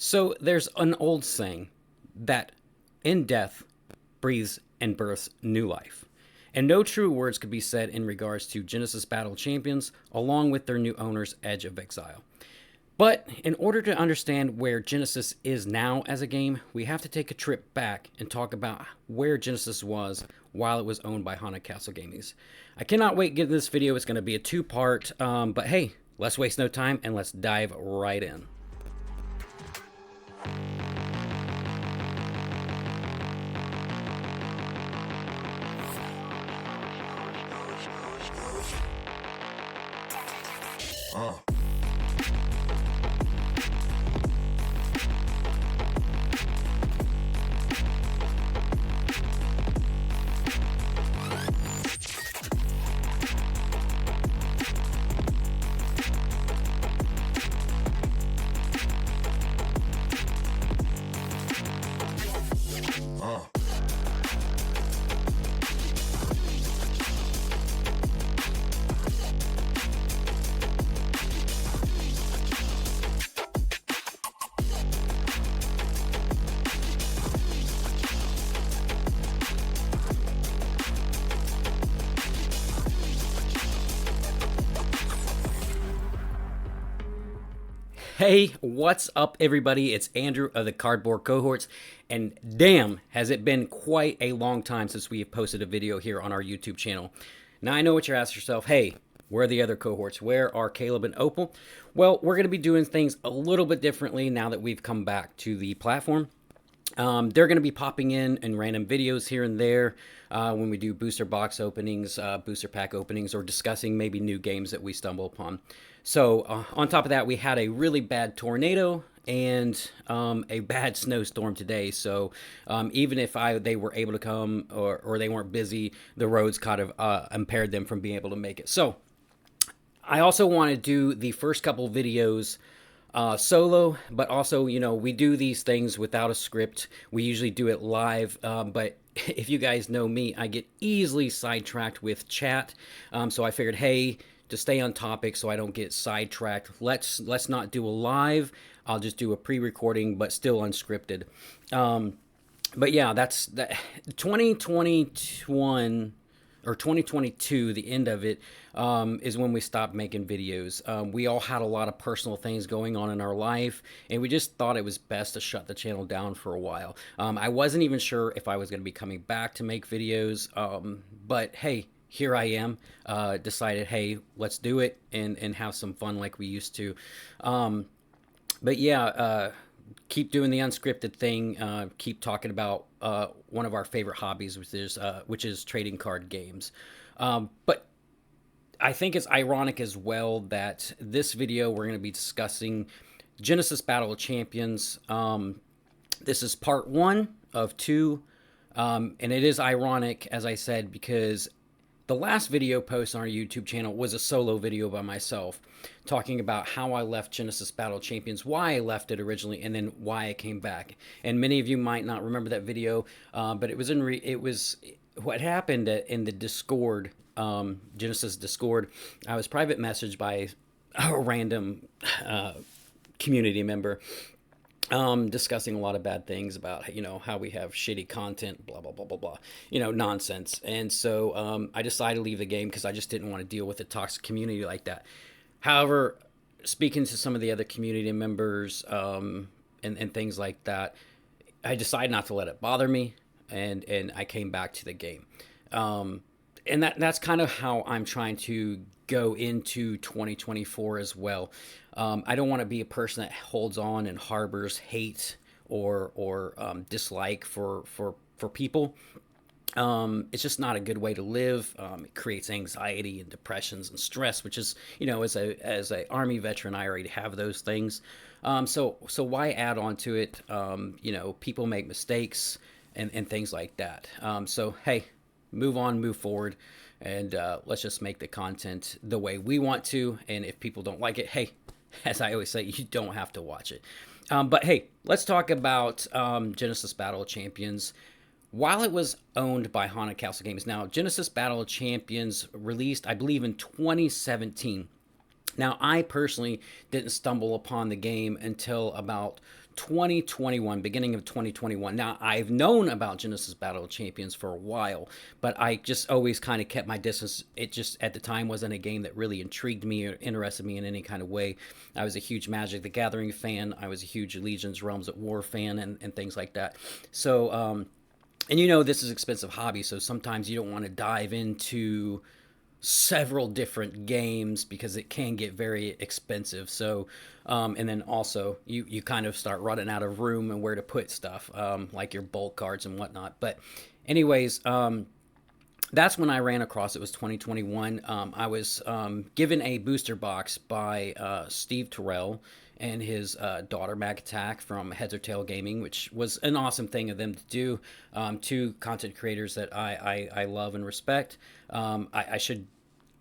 So there's an old saying that in death breathes and births new life. And no true words could be said in regards to Genesis Battle Champions, along with their new owners, Edge of Exile. But in order to understand where Genesis is now as a game, we have to take a trip back and talk about where Genesis was while it was owned by Haunted Castle Gamings. I cannot wait to get this video. It's going to be a two-part, but hey, let's waste no time and let's dive right in. Hey, what's up, everybody? It's Andrew of the Cardboard Cohorts, and damn, has it been quite a long time since we have posted a video here on our YouTube channel. Now, I know what you're asking yourself. Hey, where are the other cohorts? Where are Caleb and Opal? Well, we're going to be doing things a little bit differently now that we've come back to the platform. They're going to be popping in random videos here and there when we do booster box openings, booster pack openings, or discussing maybe new games that we stumble upon. So on top of that, we had a really bad tornado and a bad snowstorm today. So even if they were able to come or they weren't busy, the roads kind of impaired them from being able to make it. So I also want to do the first couple videos solo, but also, you know, we do these things without a script. We usually do it live, but if you guys know me, I get easily sidetracked with chat. So I figured, hey, to stay on topic so I don't get sidetracked, let's not do a live. I'll just do a pre-recording, but still unscripted. But yeah, that's that. 2021 or 2022, the end of it, is when we stopped making videos. We all had a lot of personal things going on in our life, and we just thought it was best to shut the channel down for a while. I wasn't even sure if I was going to be coming back to make videos, but hey, here I am. Decided, hey, let's do it and have some fun like we used to. But yeah, keep doing the unscripted thing. Keep talking about one of our favorite hobbies, which is trading card games. But I think it's ironic as well that this video we're going to be discussing Genesis Battle of Champions. This is part one of two, and it is ironic, as I said, because the last video post on our YouTube channel was a solo video by myself talking about how I left Genesis Battle Champions, why I left it originally, and then why I came back. And many of you might not remember that video, but it was what happened in the Discord, Genesis Discord. I was private messaged by a random community member, discussing a lot of bad things about, you know, how we have shitty content, blah, blah, blah, blah, blah, you know, nonsense. And so I decided to leave the game because I just didn't want to deal with a toxic community like that. However, speaking to some of the other community members and things like that, I decided not to let it bother me, and I came back to the game. And that's kind of how I'm trying to go into 2024 as well. I don't want to be a person that holds on and harbors hate or dislike for people. It's just not a good way to live. It creates anxiety and depressions and stress, which is, you know, as a Army veteran, I already have those things. So why add on to it? You know, people make mistakes and things like that. So hey, move on, move forward, and let's just make the content the way we want to. And if people don't like it, hey, as I always say, you don't have to watch it. But hey, let's talk about Genesis Battle of Champions. While it was owned by Haunted Castle Games, now Genesis Battle of Champions released, I believe, in 2017. Now, I personally didn't stumble upon the game until about 2021, beginning of 2021. Now, I've known about Genesis Battle of Champions for a while, but I just always kind of kept my distance. It just, at the time, wasn't a game that really intrigued me or interested me in any kind of way. I was a huge Magic the Gathering fan. I was a huge Legions Realms at War fan and things like that. So, and this is an expensive hobby, so sometimes you don't want to dive into several different games because it can get very expensive. So, and then also you kind of start running out of room and where to put stuff, like your bulk cards and whatnot. But, anyways, that's when I ran across it. Was 2021. I was given a booster box by Steve Terrell and his daughter Mag Attack from Heads or Tail Gaming, which was an awesome thing of them to do. Two content creators that I love and respect. I should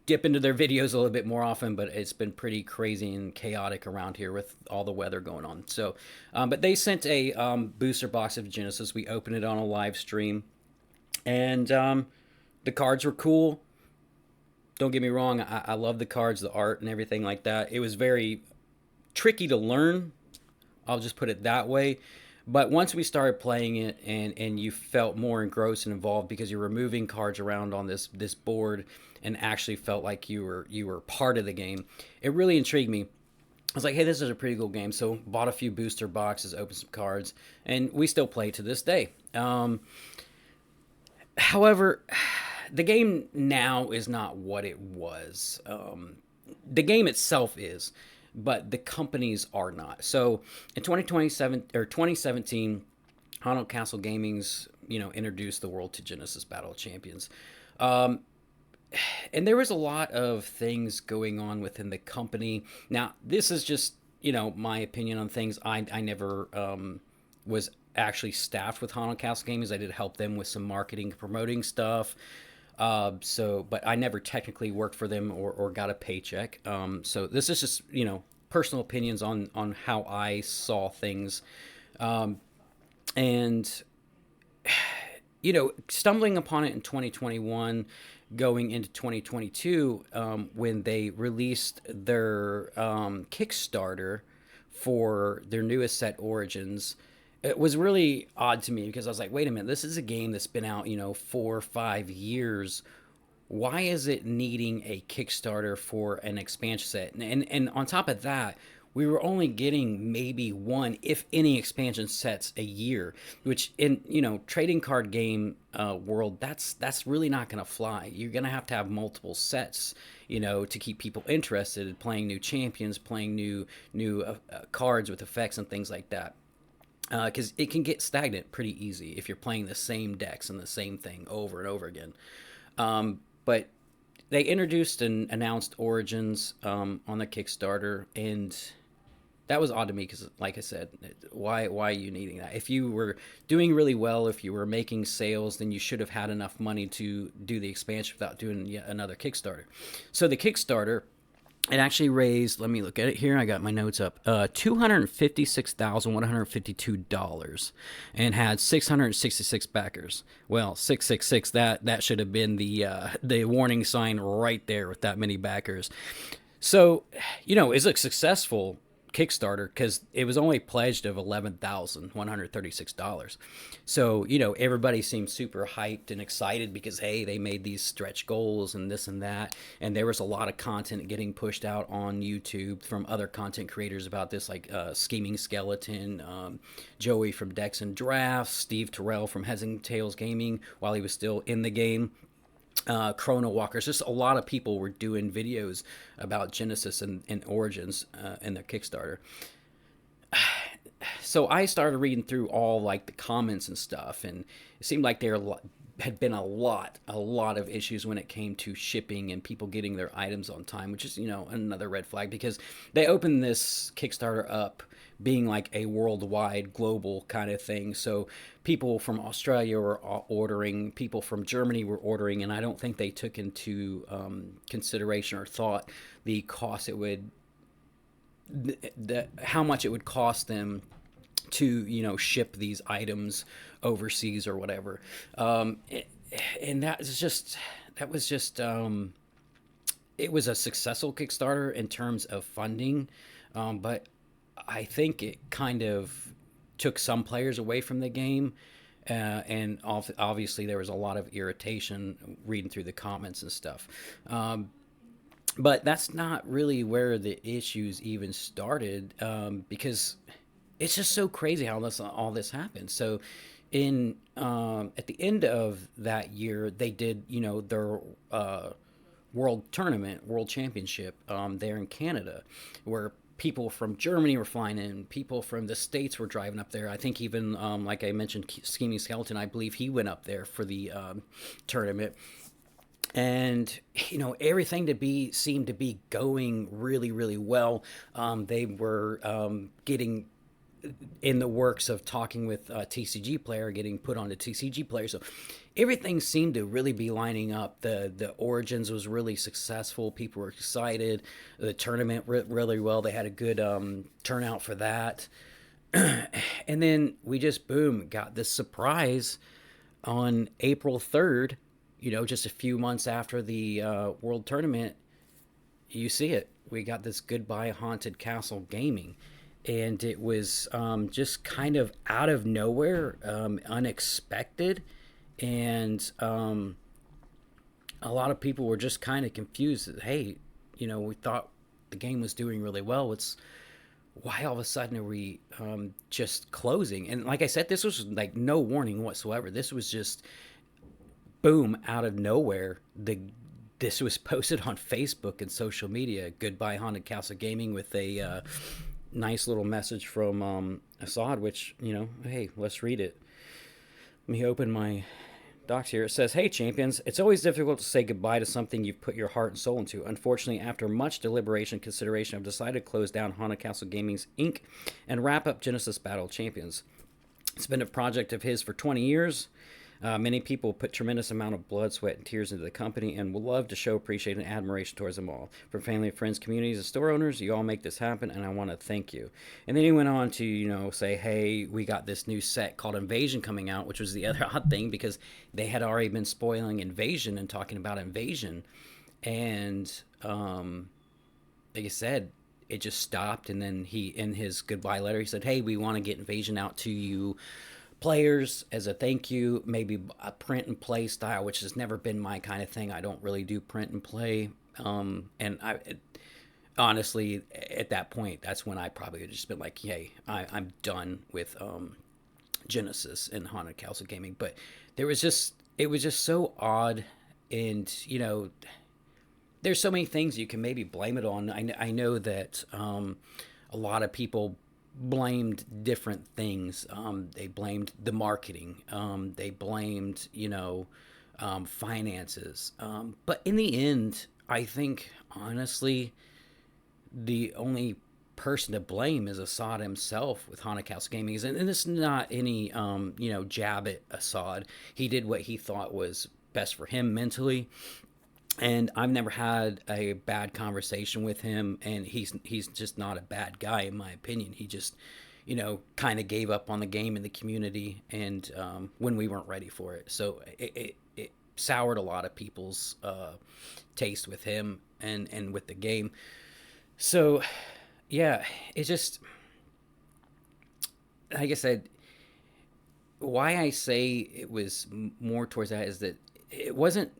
dip into their videos a little bit more often, but it's been pretty crazy and chaotic around here with all the weather going on. So, but they sent a booster box of Genesis. We opened it on a live stream, and the cards were cool. Don't get me wrong, I love the cards, the art, and everything like that. It was very tricky to learn. I'll just put it that way. But once we started playing it, and you felt more engrossed and involved because you're moving cards around on this board and actually felt like you were part of the game, it really intrigued me. I was like, hey, this is a pretty cool game. So bought a few booster boxes, opened some cards, and we still play to this day. However, the game now is not what it was. The game itself is, but the companies are not. So in 2017, Honolulu Castle Gaming's introduced the world to Genesis Battle of Champions, and there was a lot of things going on within the company. Now, this is just my opinion on things. I never was actually staffed with Honolulu Castle Gaming. I did help them with some marketing, promoting stuff. But I never technically worked for them or got a paycheck. So this is just, personal opinions on how I saw things. And, stumbling upon it in 2021, going into 2022, when they released their Kickstarter for their newest set, Origins, it was really odd to me because I was like, wait a minute, this is a game that's been out, 4 or 5 years. Why is it needing a Kickstarter for an expansion set? And on top of that, we were only getting maybe one, if any, expansion sets a year, which in, trading card game world, that's really not going to fly. You're going to have multiple sets, to keep people interested in playing new champions, playing new cards with effects and things like that. Because it can get stagnant pretty easy if you're playing the same decks and the same thing over and over again. But they introduced and announced Origins on the Kickstarter, and that was odd to me because, like I said, why are you needing that? If you were doing really well, if you were making sales, then you should have had enough money to do the expansion without doing yet another Kickstarter. So the Kickstarter, it actually raised, let me look at it here, I got my notes up, $256,152 and had 666 backers. Well, 666, that should have been the warning sign right there with that many backers. So, is it successful Kickstarter? Because it was only pledged of $11,136. So, everybody seemed super hyped and excited because, hey, they made these stretch goals and this and that. And there was a lot of content getting pushed out on YouTube from other content creators about this, like Scheming Skeleton, Joey from Decks and Drafts, Steve Terrell from Heads and Tails Gaming while he was still in the game. Chrono Walkers, just a lot of people were doing videos about Genesis and Origins and their Kickstarter. So I started reading through all like the comments and stuff, and it seemed like there had been a lot of issues when it came to shipping and people getting their items on time, which is, another red flag because they opened this Kickstarter up being like a worldwide, global kind of thing. So people from Australia were ordering, people from Germany were ordering, and I don't think they took into consideration or thought the cost it would, how much it would cost them to, ship these items overseas or whatever. And that was just it was a successful Kickstarter in terms of funding, but I think it kind of took some players away from the game. And obviously, there was a lot of irritation reading through the comments and stuff. But that's not really where the issues even started, because it's just so crazy how this all this happened. So, in at the end of that year, they did their world tournament, world championship there in Canada, where people from Germany were flying in, people from the States were driving up there. I think even, like I mentioned, Scheming Skeleton, I believe he went up there for the tournament. And everything to be seemed to be going really, really well. They were getting in the works of talking with a TCG player, getting put on the TCG player. So everything seemed to really be lining up. The Origins was really successful. People were excited. The tournament went really well. They had a good turnout for that. And then we just, boom, got this surprise on April 3rd, just a few months after the World Tournament. You see it. We got this Goodbye Haunted Castle Gaming. And it was just kind of out of nowhere, unexpected. And a lot of people were just kind of confused. That, hey, we thought the game was doing really well. Why all of a sudden are we just closing? And like I said, this was like no warning whatsoever. This was just boom, out of nowhere. This was posted on Facebook and social media. Goodbye Haunted Castle Gaming, with a nice little message from Assad, which, hey, let's read it. Let me open my docs here. It says, "Hey, champions, it's always difficult to say goodbye to something you've put your heart and soul into. Unfortunately, after much deliberation and consideration, I've decided to close down Haunted Castle Gaming's Inc. and wrap up Genesis Battle Champions. It's been a project of his for 20 years. Many people put tremendous amount of blood, sweat, and tears into the company, and will love to show appreciation and admiration towards them all. From family, friends, communities, and store owners, you all make this happen, and I want to thank you." And then he went on to, say, hey, we got this new set called Invasion coming out, which was the other odd thing, because they had already been spoiling Invasion and talking about Invasion. And like I said, it just stopped, and then he, in his goodbye letter, he said, hey, we want to get Invasion out to you players as a thank you, maybe a print and play style, which has never been my kind of thing. I don't really do print and play. Honestly, at that point, that's when I probably would just been like, hey, I'm done with Genesis and Haunted Castle Gaming. But it was just so odd. And, there's so many things you can maybe blame it on. I know that a lot of people blamed different things. They blamed the marketing. They blamed, finances. But in the end, I think, honestly, the only person to blame is Assad himself with Haunted Castle Gaming. And this is not any, jab at Assad. He did what he thought was best for him mentally. And I've never had a bad conversation with him, and he's just not a bad guy, in my opinion. He just, kind of gave up on the game and the community, and when we weren't ready for it. So it soured a lot of people's taste with him and with the game. So, yeah, it's just, like I said, why I say it was more towards that is that it wasn't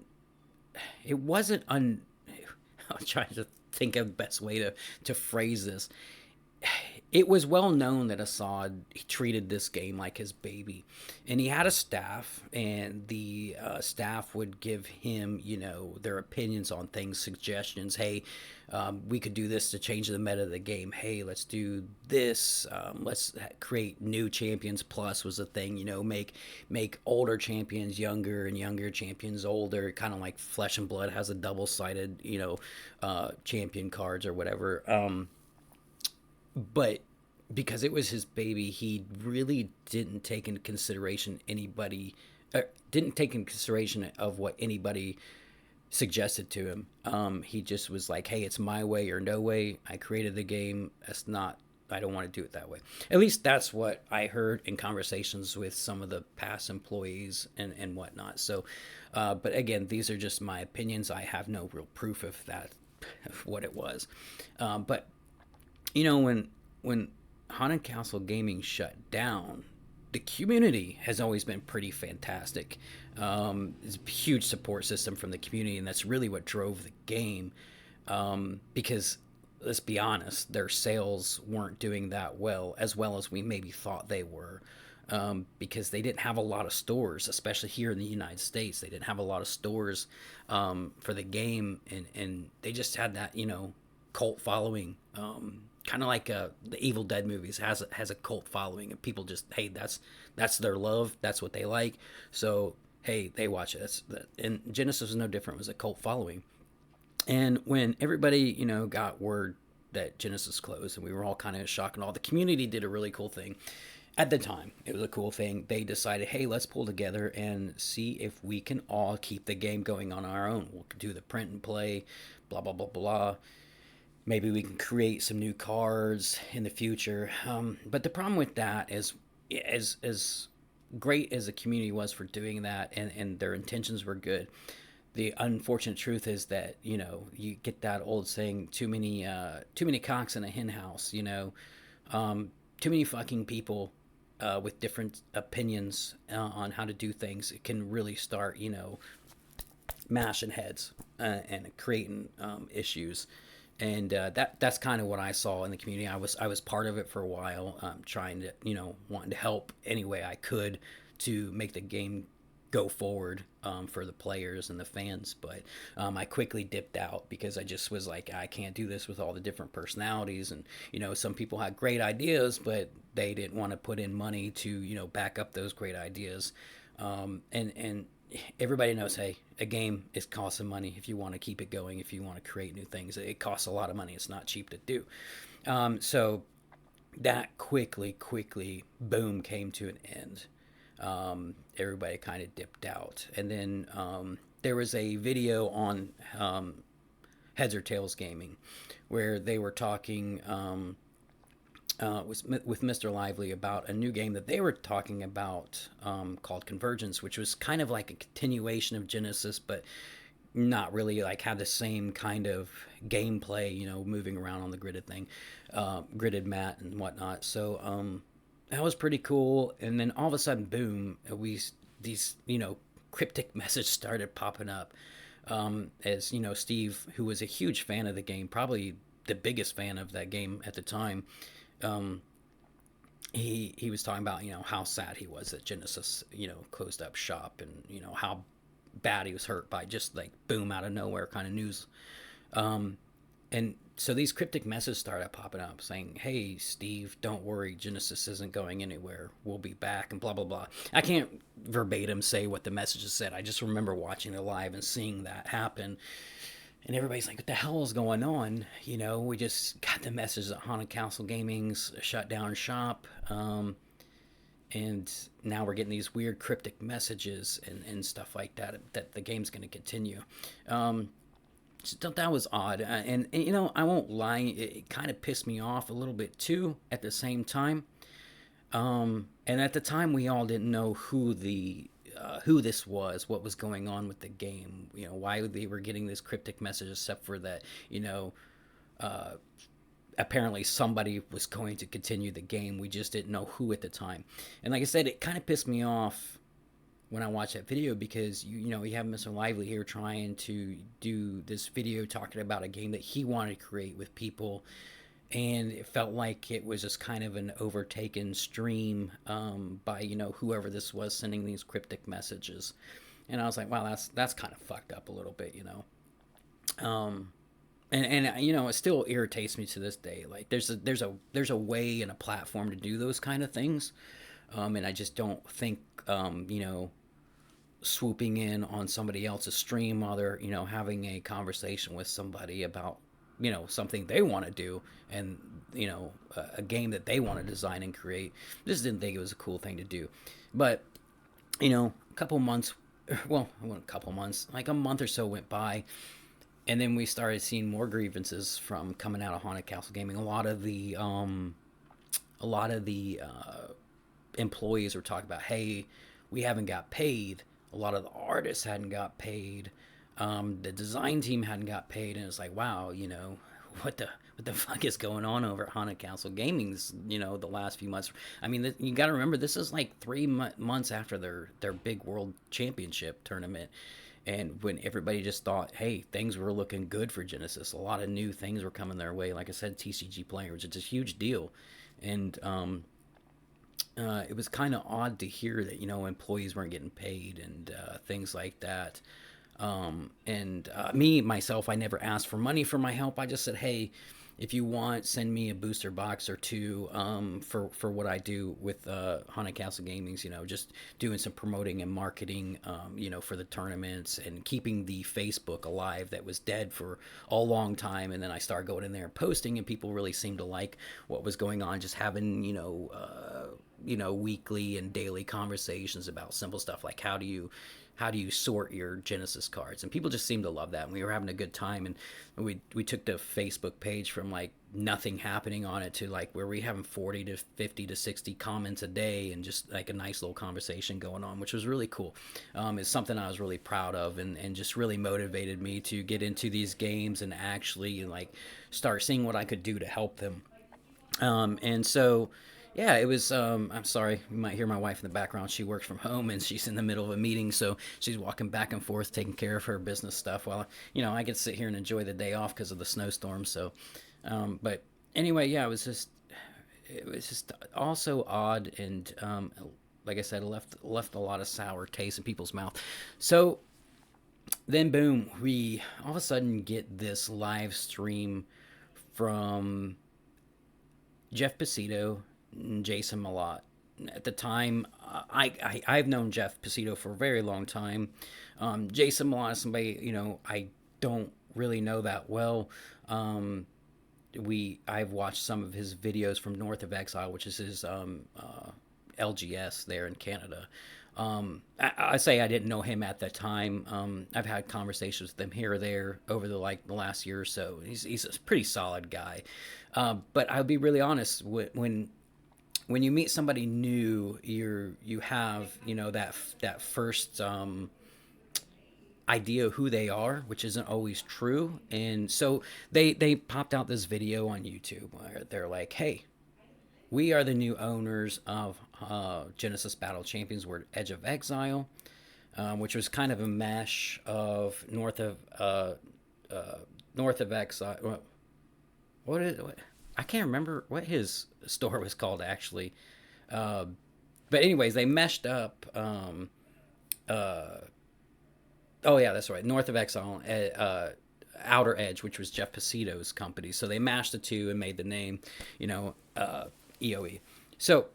I'm trying to think of the best way to phrase this. It was well known that Assad treated this game like his baby, and he had a staff, and the staff would give him, their opinions on things, suggestions. Hey, we could do this to change the meta of the game. Hey, let's do this. Let's create new champions. Plus was a thing. Make older champions younger and younger champions older. Kind of like Flesh and Blood has a double-sided, champion cards or whatever. But because it was his baby, he really didn't take into consideration of what anybody suggested to him. He just was like, hey, it's my way or no way. I created the game. I don't want to do it that way. At least that's what I heard in conversations with some of the past employees and whatnot. So, but again, these are just my opinions. I have no real proof of that what it was. But you know, when Haunted Castle Gaming shut down, the community has always been pretty fantastic. It's a huge support system from the community, and that's really what drove the game. Because let's be honest, their sales weren't doing that well as we maybe thought they were. Because they didn't have a lot of stores, especially here in the United States. They didn't have a lot of stores for the game, and they just had that, cult following. Kind of like the Evil Dead movies has a cult following, and people just, hey, that's their love, that's what they like. So hey, they watch it. And Genesis was no different. It was a cult following. And when everybody, got word that Genesis closed, and we were all kind of in shock and all, the community did a really cool thing. At the time, it was a cool thing. They decided, hey, let's pull together and see if we can all keep the game going on our own. We'll do the print and play, blah, blah, blah, blah. Maybe we can create some new cards in the future. But the problem with that is, as great as the community was for doing that, and their intentions were good, the unfortunate truth is that, you get that old saying, too many cocks in a hen house, too many fucking people with different opinions on how to do things. It can really start, mashing heads and creating issues. And that's kind of what I saw in the community. I was part of it for a while, trying to, wanting to help any way I could to make the game go forward for the players and the fans. But I quickly dipped out because I just was like, I can't do this with all the different personalities. And, some people had great ideas, but they didn't want to put in money to, back up those great ideas. And everybody knows, hey, a game is costing money if you want to keep it going, if you want to create new things. It costs a lot of money. It's not cheap to do. So that quickly, boom, came to an end. Everybody kind of dipped out. And then there was a video on Heads or Tails Gaming where they were talking with Mr. Lively about a new game that they were talking about called Convergence, which was kind of like a continuation of Genesis, but not really like had the same kind of gameplay, moving around on the gridded mat and whatnot. So that was pretty cool. And then all of a sudden, boom, these cryptic messages started popping up. As Steve, who was a huge fan of the game, probably the biggest fan of that game at the time, he was talking about how sad he was that Genesis closed up shop, and how bad he was hurt by just like boom out of nowhere kind of news. And so these cryptic messages started popping up saying, hey, Steve, don't worry, Genesis isn't going anywhere. We'll be back, and blah, blah, blah. I can't verbatim say what the messages said. I just remember watching it live and seeing that happen. And everybody's like, what the hell is going on? We just got the message that Haunted Castle Gaming's shut down shop. And now we're getting these weird cryptic messages and stuff like that the game's going to continue. Just thought that was odd. And I won't lie, it kind of pissed me off a little bit too at the same time. And at the time, we all didn't know who this was, what was going on with the game, why they were getting this cryptic message, except for that, apparently somebody was going to continue the game. We just didn't know who at the time. And like I said, it kind of pissed me off when I watched that video because, you have Mr. Lively here trying to do this video talking about a game that he wanted to create with people. And it felt like it was just kind of an overtaken stream by, whoever this was sending these cryptic messages. And I was like, wow, that's kind of fucked up a little bit, And it still irritates me to this day. Like there's a way and a platform to do those kind of things. And I just don't think, swooping in on somebody else's stream while they're, having a conversation with somebody about, something they want to do and, a game that they want to design and create. Just didn't think it was a cool thing to do. But, a couple months, like a month or so went by. And then we started seeing more grievances from coming out of Haunted Castle Gaming. A lot of the employees were talking about, hey, we haven't got paid. A lot of the artists hadn't got paid. The design team hadn't got paid, and it's like, wow, what the fuck is going on over at Haunted Castle Gaming's, the last few months. I mean, you got to remember, this is like 3 months after their big world championship tournament, and when everybody just thought, hey, things were looking good for Genesis. A lot of new things were coming their way. Like I said, TCG playing, which is a huge deal. And it was kind of odd to hear that, employees weren't getting paid and things like that. And me, myself, I never asked for money for my help. I just said, hey, if you want, send me a booster box or two for what I do with Haunted Castle Gaming's, just doing some promoting and marketing, for the tournaments and keeping the Facebook alive that was dead for a long time. And then I started going in there and posting, and people really seemed to like what was going on, just having, weekly and daily conversations about simple stuff like how do you sort your Genesis cards, and people just seemed to love that, and we were having a good time. And we took the Facebook page from like nothing happening on it to like where we having 40 to 50 to 60 comments a day, and just like a nice little conversation going on, which was really cool. It's something I was really proud of, and just really motivated me to get into these games and actually like start seeing what I could do to help them. And so yeah, it was. I'm sorry, you might hear my wife in the background. She works from home, and she's in the middle of a meeting, so she's walking back and forth, taking care of her business stuff. While I get to sit here and enjoy the day off because of the snowstorm. So, but anyway, yeah, it was just also odd, and like I said, it left a lot of sour taste in people's mouth. So then, boom, we all of a sudden get this live stream from Jeff Pacito, Jason Malott. At the time, I've known Jeff Pacito for a very long time. Jason Malott is somebody I don't really know that well. I've watched some of his videos from North of Exile, which is his LGS there in Canada. I say I didn't know him at the time. I've had conversations with him here or there over the last year or so. He's a pretty solid guy. But I'll be really honest, when you meet somebody new, you have that first idea of who they are, which isn't always true. And so they popped out this video on YouTube where they're like, hey, we are the new owners of Genesis Battle Champions. We're Edge of Exile, which was kind of a mesh of North of Exile. What I can't remember what his store was called actually, but anyways, they meshed up. Oh yeah, that's right. North of Exile, Outer Edge, which was Jeff Pacito's company. So they mashed the two and made the name, EOE. So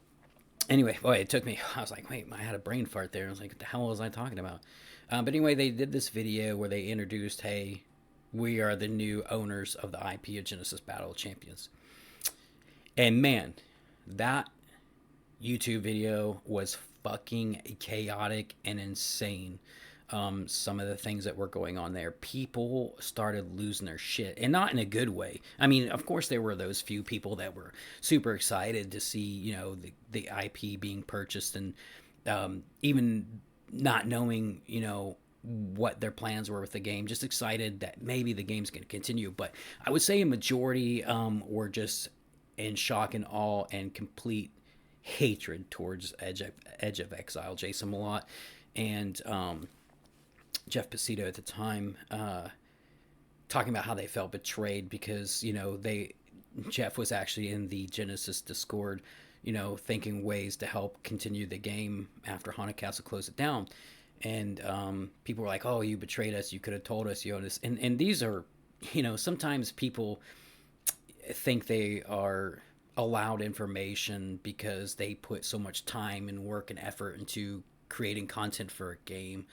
anyway, boy, it took me. I was like, wait, I had a brain fart there. I was like, what the hell was I talking about? But anyway, they did this video where they introduced, hey, we are the new owners of the IP of Genesis Battle Champions. And man, that YouTube video was fucking chaotic and insane. Some of the things that were going on there, people started losing their shit, and not in a good way. I mean, of course, there were those few people that were super excited to see, the IP being purchased, and even not knowing, what their plans were with the game, just excited that maybe the game's going to continue. But I would say a majority were just in shock and awe and complete hatred towards Edge of Exile, Jason Malott, and Jeff Pacito at the time, talking about how they felt betrayed because Jeff was actually in the Genesis Discord, thinking ways to help continue the game after Haunted Castle closed it down, and people were like, "Oh, you betrayed us! You could have told us, this." And these are, sometimes people think they are allowed information because they put so much time and work and effort into creating content for a game.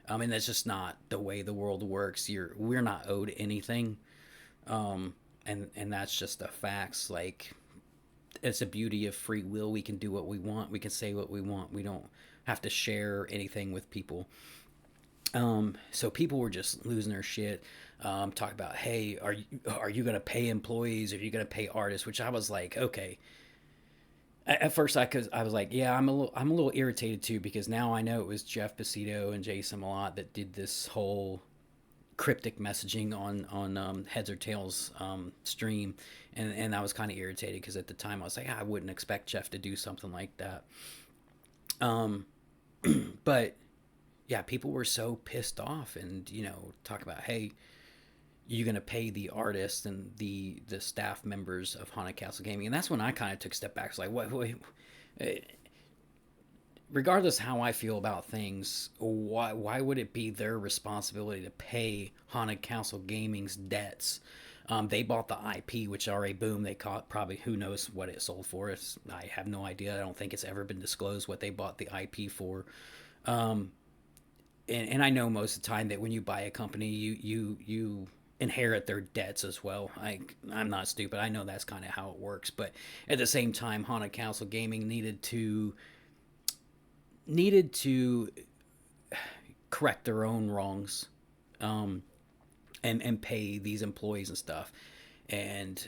And that's just not the way the world works. We're not owed anything. And that's just the facts. Like, it's the beauty of free will. We can do what we want. We can say what we want. We don't have to share anything with people. So people were just losing their shit. Talk about, hey, are you going to pay employees? Are you going to pay artists? Which I was like, okay. At first, I was like, yeah, I'm a little irritated too, because now I know it was Jeff Pacito and Jason Malott that did this whole cryptic messaging on Heads or Tails stream, and I was kind of irritated because at the time I was like, I wouldn't expect Jeff to do something like that. Um, but yeah, people were so pissed off, and talk about, hey, you're gonna pay the artists and the staff members of Haunted Castle Gaming, and that's when I kind of took a step back. It's like, what? Regardless how I feel about things, why would it be their responsibility to pay Haunted Castle Gaming's debts? They bought the IP, which already boom. They caught probably who knows what it sold for. I have no idea. I don't think it's ever been disclosed what they bought the IP for. And I know most of the time that when you buy a company, you inherit their debts as well. I'm not stupid. I know that's kind of how it works. But at the same time, Haunted Castle Gaming needed to correct their own wrongs, and pay these employees and stuff. And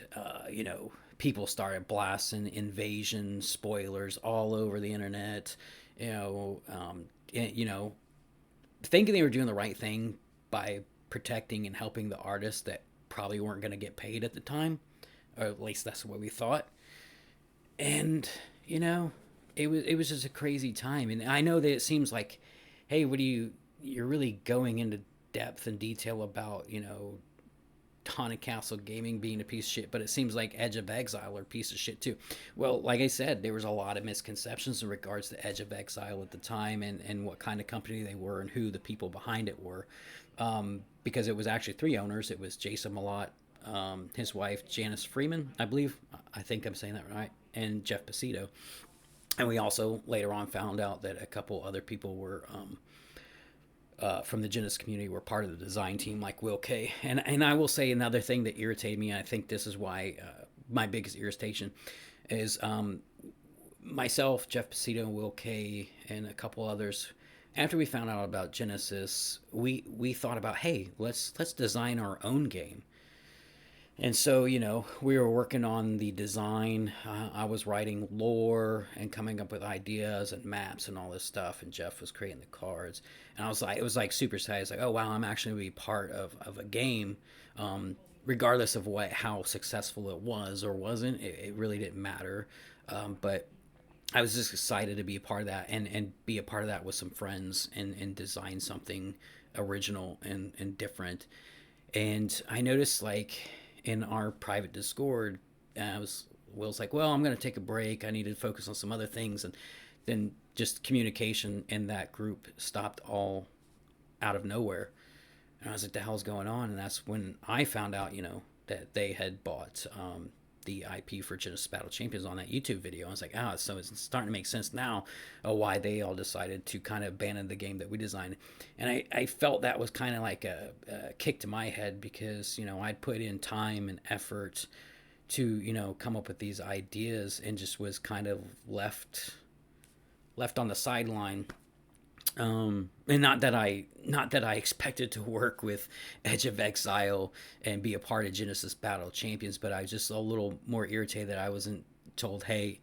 people started blasting invasion spoilers all over the internet. Thinking they were doing the right thing by protecting and helping the artists that probably weren't going to get paid at the time, or at least that's what we thought. And it was just a crazy time. And I know that it seems like, hey, you're really going into depth and detail about Haunted Castle Gaming being a piece of shit, but it seems like Edge of Exile are a piece of shit too. Well, like I said, there was a lot of misconceptions in regards to Edge of Exile at the time, and what kind of company they were and who the people behind it were, because it was actually three owners. It was Jason Malott, his wife Janice Freeman, I believe. I think I'm saying that right, and Jeff Pacito. And we also later on found out that a couple other people were from the Genesis community were part of the design team, like Will K. And I will say another thing that irritated me, and I think this is why my biggest irritation is myself, Jeff Pacito, Will K, and a couple others. After we found out about Genesis, we thought about, hey, let's design our own game. And so, we were working on the design. I was writing lore and coming up with ideas and maps and all this stuff. And Jeff was creating the cards. And it was like super excited. It's like, oh, wow, I'm actually going to be part of a game. Regardless of how successful it was or wasn't, it really didn't matter. But I was just excited to be a part of that and be a part of that with some friends and design something original and different. And I noticed, like, in our private Discord, Will's like, well, I'm going to take a break. I need to focus on some other things. And then just communication in that group stopped all out of nowhere. And I was like, the hell's going on? And that's when I found out, that they had bought the IP for Genesis Battle Champions on that YouTube video. I was like, so it's starting to make sense now why they all decided to kind of abandon the game that we designed. And I felt that was kind of like a kick to my head because, I'd put in time and effort to, come up with these ideas and just was kind of left on the sideline. And not that I expected to work with Edge of Exile and be a part of Genesis Battle Champions, but I was just a little more irritated that I wasn't told, hey,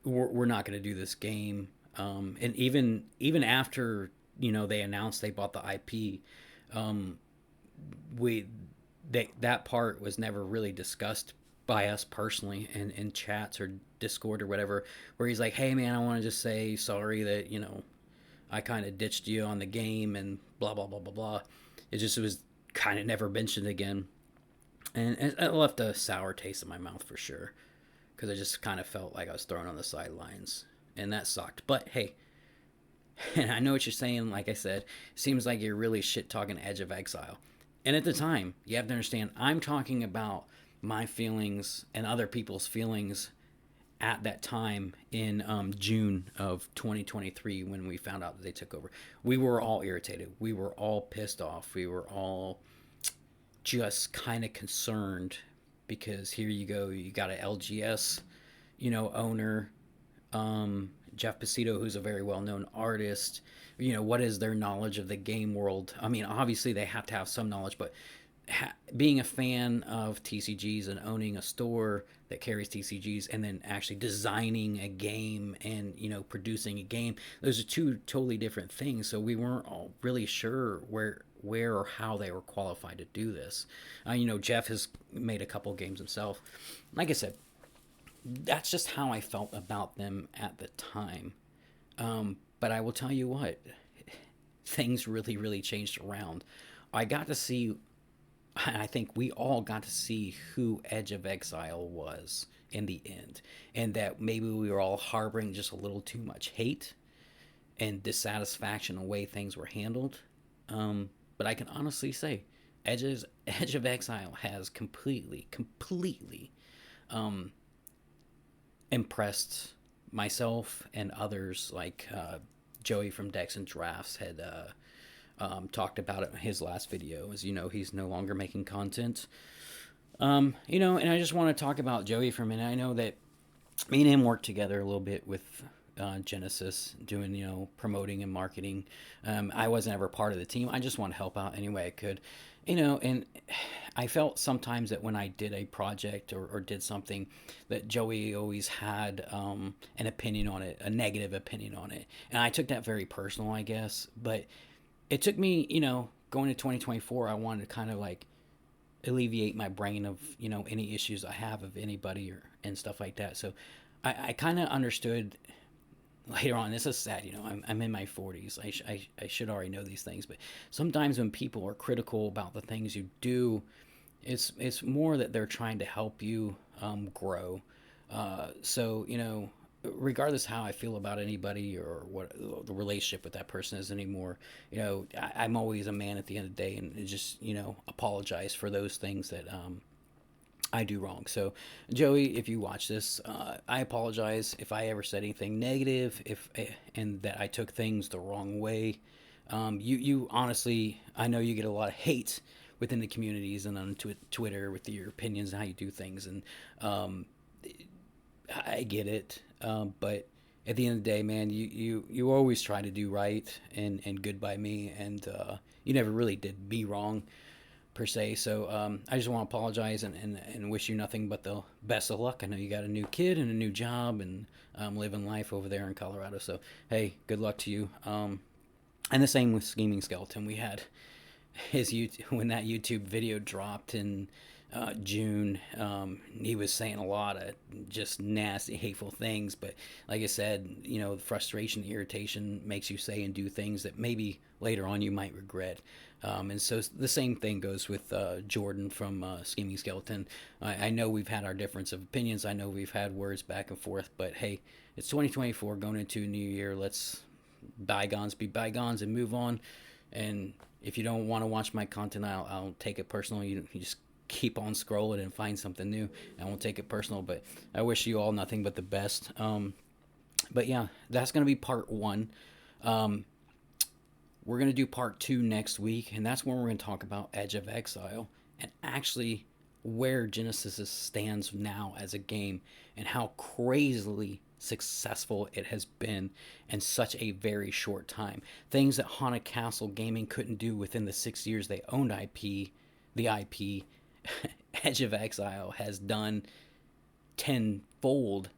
we're not going to do this game. And even after they announced they bought the IP, that part was never really discussed by us personally in chats or Discord or whatever, where he's like, hey man, I want to just say sorry that I kind of ditched you on the game and blah, blah, blah, blah, blah. It was kind of never mentioned again. And it left a sour taste in my mouth for sure. Because I just kind of felt like I was thrown on the sidelines. And that sucked. But hey, and I know what you're saying. Like I said, it seems like you're really shit-talking Edge of Exile. And at the time, you have to understand, I'm talking about my feelings and other people's feelings at that time in June of 2023 when we found out that they took over. We were all irritated. We were all pissed off. We were all just kind of concerned because here you go, you got an LGS, owner, Jeff Pacito, who's a very well-known artist. What is their knowledge of the game world? I mean, obviously they have to have some knowledge, but being a fan of TCGs and owning a store that carries TCGs and then actually designing a game and producing a game, those are two totally different things. So we weren't all really sure where where or how they were qualified to do this. Jeff has made a couple games himself. Like I said, that's just how I felt about them at the time. But I will tell you what, things really, really changed around. I got to see, I think we all got to see who Edge of Exile was in the end, and that maybe we were all harboring just a little too much hate and dissatisfaction the way things were handled. But I can honestly say, Edge of Exile has completely impressed myself and others. Like Joey from Decks and Drafts had talked about it in his last video. As you know, he's no longer making content. And I just want to talk about Joey for a minute. I know that me and him worked together a little bit with Genesis, doing, promoting and marketing. I wasn't ever part of the team. I just want to help out any way I could, and I felt sometimes that when I did a project or did something, that Joey always had an opinion on it, a negative opinion on it. And I took that very personal, I guess. But it took me, going to 2024, I wanted to kind of like alleviate my brain of, any issues I have of anybody and stuff like that. So I kind of understood later on. This is sad, I'm in my 40s. I should already know these things, but sometimes when people are critical about the things you do, it's more that they're trying to help you grow. So regardless how I feel about anybody or what the relationship with that person is anymore, I'm always a man at the end of the day, and just apologize for those things that I do wrong. So Joey, if you watch this, I apologize if I ever said anything negative, and that I took things the wrong way. You honestly, I know you get a lot of hate within the communities and on Twitter with your opinions and how you do things, and I get it. But at the end of the day, man, you always try to do right and good by me, and you never really did me wrong per se. So I just want to apologize and wish you nothing but the best of luck. I know you got a new kid and a new job, and living life over there in Colorado. So hey, good luck to you. And the same with Scheming Skeleton. We had when that YouTube video dropped in June, he was saying a lot of just nasty, hateful things. But like I said, the frustration, the irritation makes you say and do things that maybe later on you might regret. And so the same thing goes with Jordan from Scheming Skeleton. I know we've had our difference of opinions. I know we've had words back and forth. But hey, it's 2024 going into a new year. Let's bygones be bygones and move on. And if you don't want to watch my content, I'll take it personally. You just keep on scrolling and find something new. I won't take it personal, but I wish you all nothing but the best. But yeah, that's going to be part 1. We're going to do part 2 next week, and that's when we're going to talk about Edge of Exile and actually where Genesis stands now as a game and how crazily successful it has been in such a very short time. Things that Haunted Castle Gaming couldn't do within the 6 years they owned the IP, Edge of Exile has done tenfold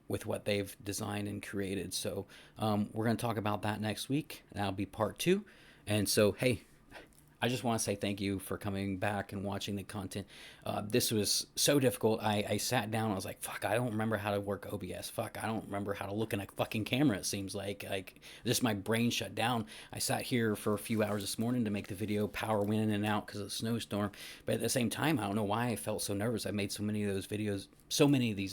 with what they've designed and created. So we're going to talk about that next week. That'll be part 2. And so, hey, I just want to say thank you for coming back and watching the content. This was so difficult. I sat down. I was like, fuck, I don't remember how to work OBS. Fuck, I don't remember how to look in a fucking camera, it seems like. Just my brain shut down. I sat here for a few hours this morning to make the video. Power went in and out because of the snowstorm. But at the same time, I don't know why I felt so nervous. I made so many of these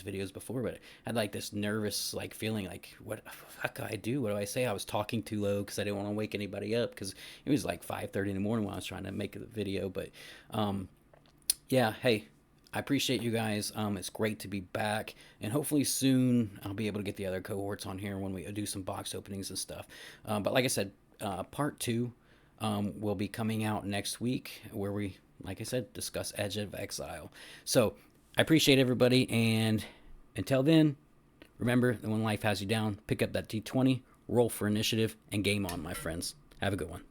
videos before, but I had like this nervous feeling like, what the fuck do I do? What do I say? I was talking too low because I didn't want to wake anybody up because it was like 5:30 in the morning when I was trying to make the video. But yeah, hey, I appreciate you guys. It's great to be back, and hopefully soon I'll be able to get the other cohorts on here when we do some box openings and stuff. But like I said, part 2 will be coming out next week, where we, like I said, discuss Edge of Exile. So I appreciate everybody, and until then, remember that when life has you down, pick up that D20, roll for initiative, and game on, my friends. Have a good one.